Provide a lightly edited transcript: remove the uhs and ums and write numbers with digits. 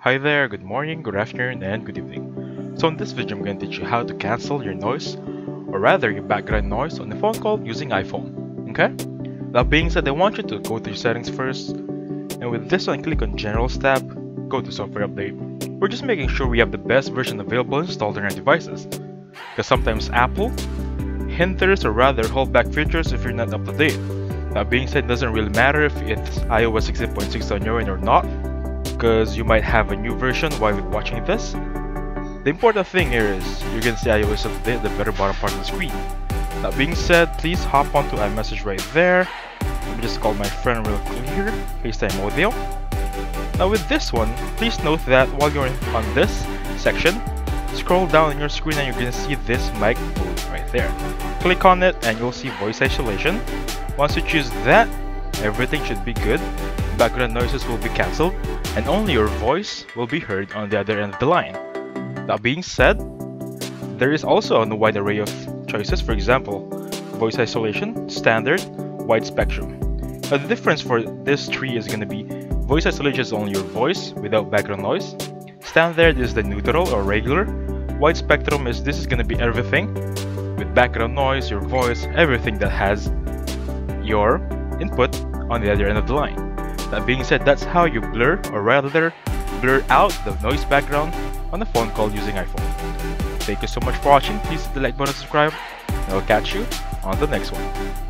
Hi there, good morning, good afternoon, and good evening. So in this video, I'm going to teach you how to cancel your noise, or rather your background noise on a phone call using iPhone, okay? That being said, I want you to go to your settings first, and with this one, click on Generals tab, go to Software Update. We're just making sure we have the best version available installed on our devices, because sometimes Apple hinders or rather hold back features if you're not up to date. That being said, it doesn't really matter if it's iOS 16.6 on your end or not, because you might have a new version while you're watching this. The important thing here is you can see iOS update at the very bottom part of the screen. That being said, please hop onto iMessage right there. Let me just call my friend real quick here, FaceTime audio. Now with this one, please note that while you're on this section, scroll down on your screen and you're going to see this mic mode right there. Click on it and you'll see voice isolation. Once you choose that, everything should be good. Background noises will be cancelled and only your voice will be heard on the other end of the line. That being said, there is also a wide array of choices. For example, voice isolation, standard, wide spectrum. Now the difference for this tree is going to be voice isolation is only your voice without background noise. Standard is the neutral or regular. Wide spectrum is this is going to be everything with background noise, your voice, everything that has your input on the other end of the line. That being said, that's how you blur or rather blur out the noise background on a phone call using iPhone. Thank you so much for watching. Please hit the like button, subscribe, and I'll catch you on the next one.